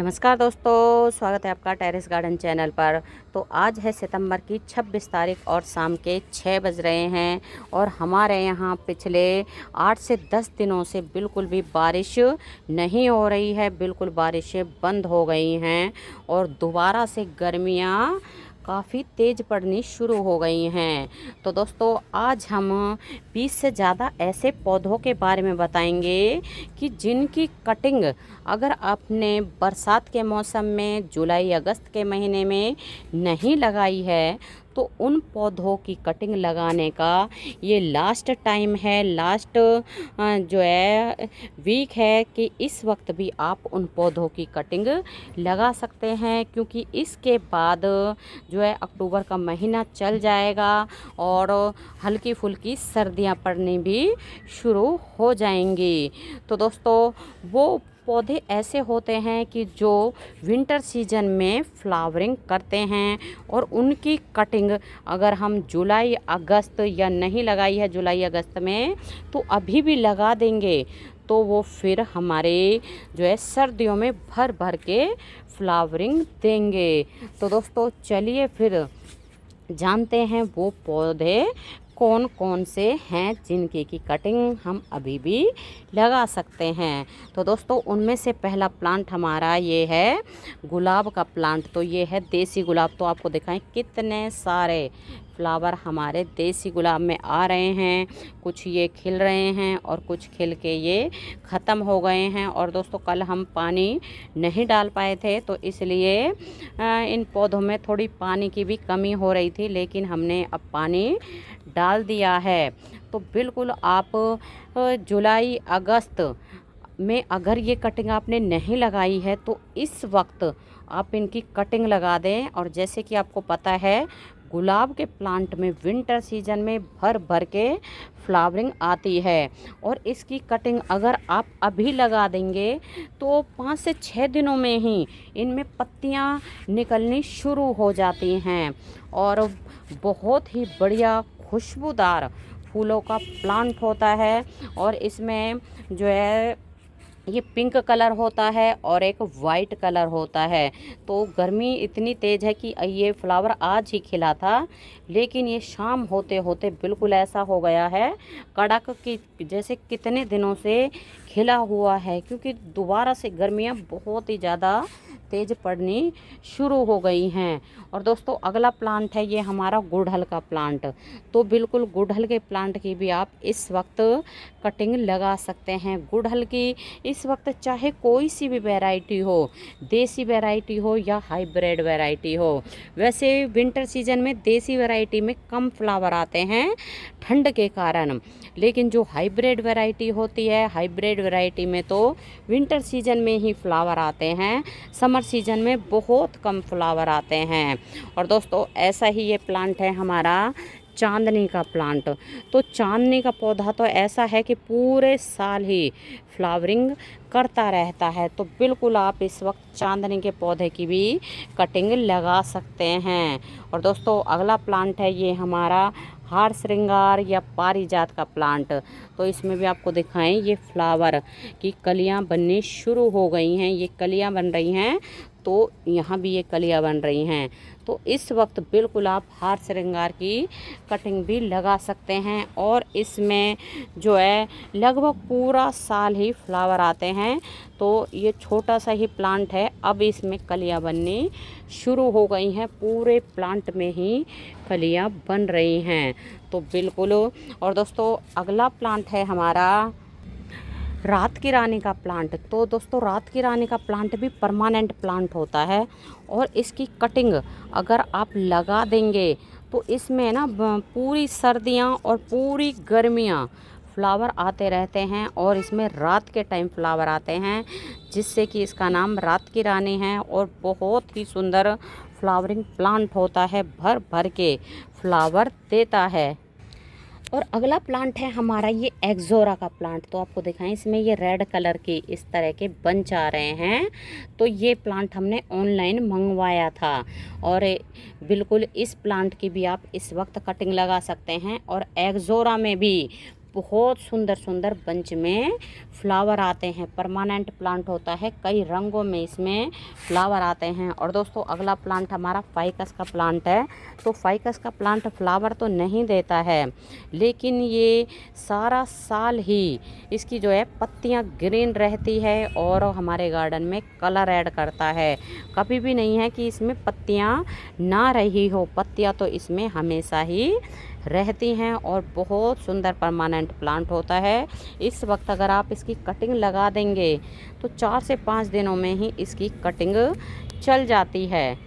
नमस्कार दोस्तों, स्वागत है आपका टेरेस गार्डन चैनल पर। तो आज है सितंबर की 26 तारीख और शाम के 6 बज रहे हैं और हमारे यहाँ पिछले 8 से 10 दिनों से बिल्कुल भी बारिश नहीं हो रही है। बिल्कुल बारिशें बंद हो गई हैं और दोबारा से गर्मियाँ काफ़ी तेज़ पड़नी शुरू हो गई हैं। तो दोस्तों आज हम 20 से ज़्यादा ऐसे पौधों के बारे में बताएंगे कि जिनकी कटिंग अगर आपने बरसात के मौसम में जुलाई अगस्त के महीने में नहीं लगाई है तो उन पौधों की कटिंग लगाने का ये लास्ट टाइम है, लास्ट जो है वीक है कि इस वक्त भी आप उन पौधों की कटिंग लगा सकते हैं, क्योंकि इसके बाद जो है अक्टूबर का महीना चल जाएगा और हल्की फुल्की सर्दियां पड़नी भी शुरू हो जाएंगी। तो दोस्तों वो पौधे ऐसे होते हैं कि जो विंटर सीजन में फ्लावरिंग करते हैं और उनकी कटिंग अगर हम जुलाई अगस्त या नहीं लगाई है जुलाई अगस्त में तो अभी भी लगा देंगे तो वो फिर हमारे जो है सर्दियों में भर भर के फ्लावरिंग देंगे। तो दोस्तों चलिए फिर जानते हैं वो पौधे कौन कौन से हैं जिनकी की कटिंग हम अभी भी लगा सकते हैं। तो दोस्तों उनमें से पहला प्लांट हमारा ये है गुलाब का प्लांट। तो ये है देसी गुलाब। तो आपको दिखाएं कितने सारे फ्लावर हमारे देसी गुलाब में आ रहे हैं। कुछ ये खिल रहे हैं और कुछ खिल के ये ख़त्म हो गए हैं। और दोस्तों कल हम पानी नहीं डाल पाए थे तो इसलिए इन पौधों में थोड़ी पानी की भी कमी हो रही थी, लेकिन हमने अब पानी डाल दिया है। तो बिल्कुल आप जुलाई अगस्त में अगर ये कटिंग आपने नहीं लगाई है तो इस वक्त आप इनकी कटिंग लगा दें। और जैसे कि आपको पता है गुलाब के प्लांट में विंटर सीजन में भर भर के फ्लावरिंग आती है और इसकी कटिंग अगर आप अभी लगा देंगे तो 5 से 6 दिनों में ही इनमें पत्तियां निकलनी शुरू हो जाती हैं और बहुत ही बढ़िया खुशबूदार फूलों का प्लांट होता है। और इसमें जो है ये पिंक कलर होता है और एक वाइट कलर होता है। तो गर्मी इतनी तेज़ है कि ये फ्लावर आज ही खिला था, लेकिन ये शाम होते होते बिल्कुल ऐसा हो गया है कड़क की जैसे कितने दिनों से खिला हुआ है, क्योंकि दोबारा से गर्मियाँ बहुत ही ज़्यादा तेज़ पड़नी शुरू हो गई हैं। और दोस्तों अगला प्लांट है ये हमारा गुड़हल का प्लांट। तो बिल्कुल गुड़हल के प्लांट की भी आप इस वक्त कटिंग लगा सकते हैं। गुड़हल की इस वक्त चाहे कोई सी भी वैरायटी हो, देसी वैरायटी हो या हाइब्रिड वैरायटी हो। वैसे विंटर सीजन में देसी वैरायटी में कम फ्लावर आते हैं ठंड के कारण, लेकिन जो हाइब्रिड वैरायटी होती है हाइब्रिड वैरायटी में तो विंटर सीजन में ही फ्लावर आते हैं, समर सीजन में बहुत कम फ्लावर आते हैं। और दोस्तों ऐसा ही ये प्लांट है हमारा चांदनी का प्लांट। तो चांदनी का पौधा तो ऐसा है कि पूरे साल ही फ्लावरिंग करता रहता है। तो बिल्कुल आप इस वक्त चांदनी के पौधे की भी कटिंग लगा सकते हैं। और दोस्तों अगला प्लांट है ये हमारा हार श्रृंगार या पारिजात का प्लांट। तो इसमें भी आपको दिखाएं ये फ्लावर की कलियां बननी शुरू हो गई हैं। ये कलियां बन रही हैं तो यहाँ भी ये कलियां बन रही हैं। तो इस वक्त बिल्कुल आप हार श्रृंगार की कटिंग भी लगा सकते हैं और इसमें जो है लगभग पूरा साल ही फ्लावर आते हैं। तो ये छोटा सा ही प्लांट है, अब इसमें कलियां बननी शुरू हो गई हैं, पूरे प्लांट में ही कलियां बन रही हैं। तो बिल्कुल। और दोस्तों अगला प्लांट है हमारा रात की रानी का प्लांट। तो दोस्तों रात की रानी का प्लांट भी परमानेंट प्लांट होता है और इसकी कटिंग अगर आप लगा देंगे तो इसमें ना पूरी सर्दियां और पूरी गर्मियां फ्लावर आते रहते हैं और इसमें रात के टाइम फ्लावर आते हैं, जिससे कि इसका नाम रात की रानी है। और बहुत ही सुंदर फ्लावरिंग प्लांट होता है, भर भर के फ्लावर देता है। और अगला प्लांट है हमारा ये एक्जोरा का प्लांट। तो आपको दिखाएं इसमें ये रेड कलर के इस तरह के बंच आ रहे हैं। तो ये प्लांट हमने ऑनलाइन मंगवाया था और बिल्कुल इस प्लांट की भी आप इस वक्त कटिंग लगा सकते हैं। और एक्जोरा में भी बहुत सुंदर सुंदर बंच में फ्लावर आते हैं। परमानेंट प्लांट होता है, कई रंगों में इसमें फ्लावर आते हैं। और दोस्तों अगला प्लांट हमारा फाइकस का प्लांट है। तो फाइकस का प्लांट फ्लावर तो नहीं देता है, लेकिन ये सारा साल ही इसकी जो है पत्तियां ग्रीन रहती है और हमारे गार्डन में कलर ऐड करता है। कभी भी नहीं है कि इसमें पत्तियां ना रही हो, पत्तियां तो इसमें हमेशा ही रहती हैं और बहुत सुंदर परमानेंट प्लांट होता है। इस वक्त अगर आप इसकी कटिंग लगा देंगे तो 4 से 5 दिनों में ही इसकी कटिंग चल जाती है।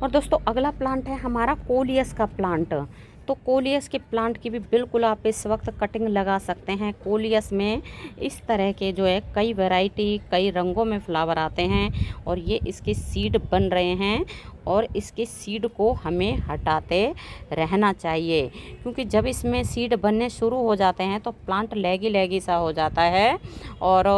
और दोस्तों अगला प्लांट है हमारा कोलियस का प्लांट। तो कोलियस के प्लांट की भी बिल्कुल आप इस वक्त कटिंग लगा सकते हैं। कोलियस में इस तरह के जो है कई वैरायटी, कई रंगों में फ्लावर आते हैं और ये इसके सीड बन रहे हैं और इसके सीड को हमें हटाते रहना चाहिए, क्योंकि जब इसमें सीड बनने शुरू हो जाते हैं तो प्लांट लैगी लैगी सा हो जाता है और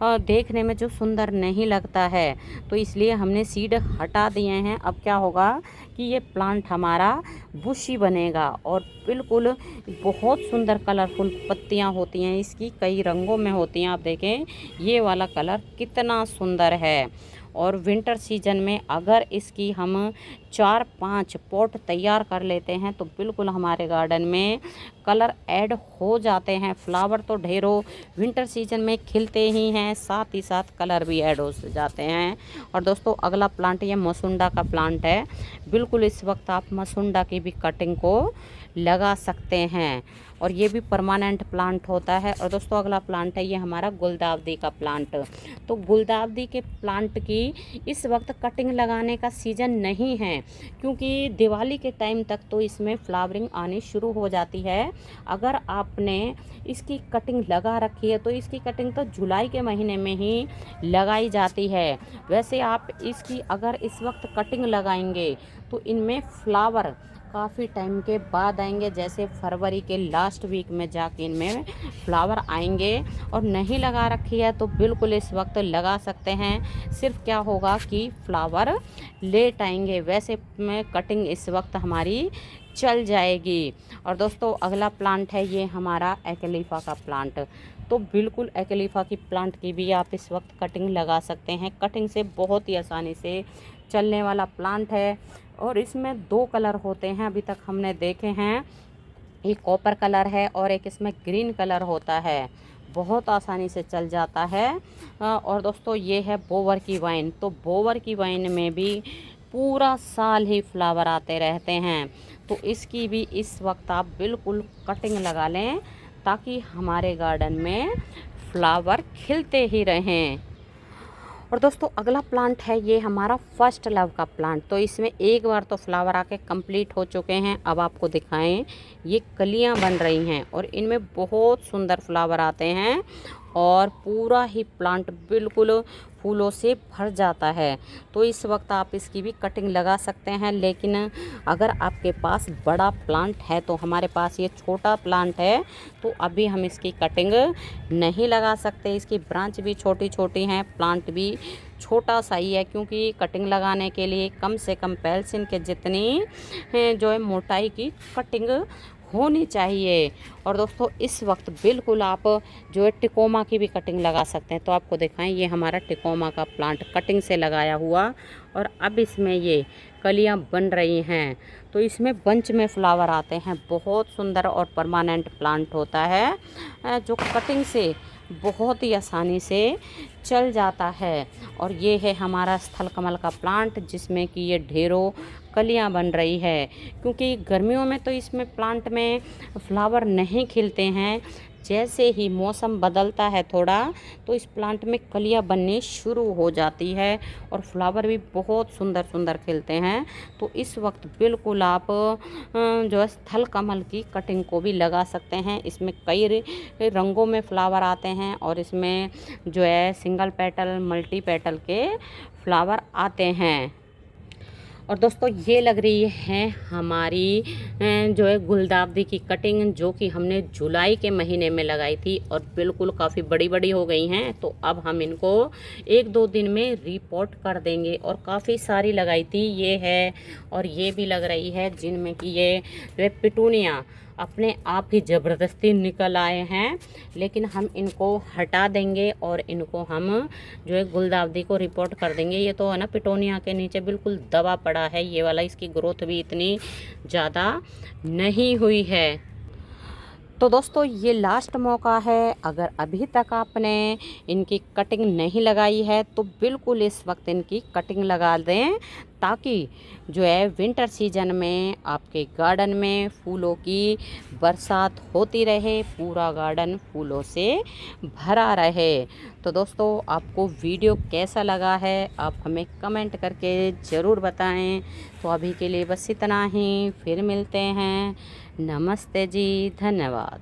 देखने में जो सुंदर नहीं लगता है। तो इसलिए हमने सीड हटा दिए हैं। अब क्या होगा कि ये प्लांट हमारा बुशी बनेगा और बिल्कुल बहुत सुंदर कलरफुल पत्तियां होती हैं इसकी, कई रंगों में होती हैं। आप देखें ये वाला कलर कितना सुंदर है। और विंटर सीजन में अगर इसकी हम 4-5 पॉट तैयार कर लेते हैं तो बिल्कुल हमारे गार्डन में कलर ऐड हो जाते हैं। फ्लावर तो ढेरों विंटर सीजन में खिलते ही हैं, साथ ही साथ कलर भी ऐड हो जाते हैं। और दोस्तों अगला प्लांट ये मसुंडा का प्लांट है। बिल्कुल इस वक्त आप मसुंडा की भी कटिंग को लगा सकते हैं और ये भी परमानेंट प्लांट होता है। और दोस्तों अगला प्लांट है ये हमारा गुलदावदी का प्लांट। तो गुलदावदी के प्लांट की इस वक्त कटिंग लगाने का सीज़न नहीं है, क्योंकि दिवाली के टाइम तक तो इसमें फ्लावरिंग आनी शुरू हो जाती है। अगर आपने इसकी कटिंग लगा रखी है तो इसकी कटिंग तो जुलाई के महीने में ही लगाई जाती है। वैसे आप इसकी अगर इस वक्त कटिंग लगाएंगे तो इनमें फ्लावर काफ़ी टाइम के बाद आएंगे, जैसे फरवरी के लास्ट वीक में जाके इनमें फ्लावर आएंगे। और नहीं लगा रखी है तो बिल्कुल इस वक्त लगा सकते हैं। सिर्फ क्या होगा कि फ्लावर लेट आएंगे, वैसे में कटिंग इस वक्त हमारी चल जाएगी। और दोस्तों अगला प्लांट है ये हमारा एक्लेफा का प्लांट। तो बिल्कुल एक्लेफा की प्लांट की भी आप इस वक्त कटिंग लगा सकते हैं। कटिंग से बहुत ही आसानी से चलने वाला प्लांट है और इसमें 2 कलर होते हैं अभी तक हमने देखे हैं। एक कॉपर कलर है और एक इसमें ग्रीन कलर होता है। बहुत आसानी से चल जाता है। और दोस्तों ये है बोवर की वाइन। तो बोवर की वाइन में भी पूरा साल ही फ्लावर आते रहते हैं। तो इसकी भी इस वक्त आप बिल्कुल कटिंग लगा लें ताकि हमारे गार्डन में फ्लावर खिलते ही रहें। और दोस्तों अगला प्लांट है ये हमारा फर्स्ट लव का प्लांट। तो इसमें एक बार तो फ्लावर आके कंप्लीट हो चुके हैं। अब आपको दिखाएं, ये कलियां बन रही हैं और इनमें बहुत सुंदर फ्लावर आते हैं और पूरा ही प्लांट बिल्कुल फूलों से भर जाता है। तो इस वक्त आप इसकी भी कटिंग लगा सकते हैं, लेकिन अगर आपके पास बड़ा प्लांट है, तो हमारे पास ये छोटा प्लांट है तो अभी हम इसकी कटिंग नहीं लगा सकते। इसकी ब्रांच भी छोटी छोटी हैं, प्लांट भी छोटा सा ही है, क्योंकि कटिंग लगाने के लिए कम से कम पेल्सिन के जितनी जो है मोटाई की कटिंग होनी चाहिए। और दोस्तों इस वक्त बिल्कुल आप जो है टिकोमा की भी कटिंग लगा सकते हैं। तो आपको दिखाएं, ये हमारा टिकोमा का प्लांट कटिंग से लगाया हुआ और अब इसमें ये कलियां बन रही हैं। तो इसमें बंच में फ्लावर आते हैं। बहुत सुंदर और परमानेंट प्लांट होता है जो कटिंग से बहुत ही आसानी से चल जाता है। और ये है हमारा स्थल कमल का प्लांट, जिसमें कि ये ढेरों कलियां बन रही है, क्योंकि गर्मियों में तो इसमें प्लांट में फ्लावर नहीं खिलते हैं। जैसे ही मौसम बदलता है थोड़ा, तो इस प्लांट में कलियां बननी शुरू हो जाती है और फ्लावर भी बहुत सुंदर सुंदर खिलते हैं। तो इस वक्त बिल्कुल आप जो है स्थल कमल की कटिंग को भी लगा सकते हैं। इसमें कई रंगों में फ्लावर आते हैं और इसमें जो है सिंगल पेटल, मल्टी पेटल के फ्लावर आते हैं। और दोस्तों ये लग रही है हमारी जो है गुलदावदी की कटिंग, जो कि हमने जुलाई के महीने में लगाई थी और बिल्कुल काफ़ी बड़ी बड़ी हो गई हैं। तो अब हम इनको 1-2 दिन में रिपोर्ट कर देंगे। और काफ़ी सारी लगाई थी, ये है और ये भी लग रही है, जिनमें कि ये जो है पिटूनिया अपने आप ही ज़बरदस्ती निकल आए हैं, लेकिन हम इनको हटा देंगे और इनको हम जो है गुलदाउदी को रिपोर्ट कर देंगे। ये तो है ना पिटोनिया के नीचे बिल्कुल दबा पड़ा है ये वाला, इसकी ग्रोथ भी इतनी ज़्यादा नहीं हुई है। तो दोस्तों ये लास्ट मौका है, अगर अभी तक आपने इनकी कटिंग नहीं लगाई है तो बिल्कुल इस वक्त इनकी कटिंग लगा दें, ताकि जो है विंटर सीजन में आपके गार्डन में फूलों की बरसात होती रहे, पूरा गार्डन फूलों से भरा रहे। तो दोस्तों आपको वीडियो कैसा लगा है आप हमें कमेंट करके ज़रूर बताएं। तो अभी के लिए बस इतना ही, फिर मिलते हैं। नमस्ते जी, धन्यवाद।